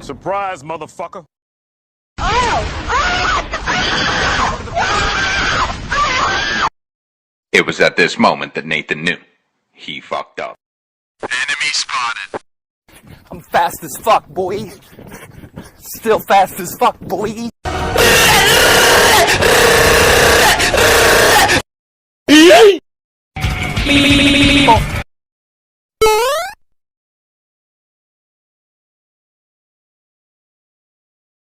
Surprise, motherfucker. It was at this moment that Nathan knew. He fucked up. Enemy spotted. I'm fast as fuck, boy. Still fast as fuck, boy.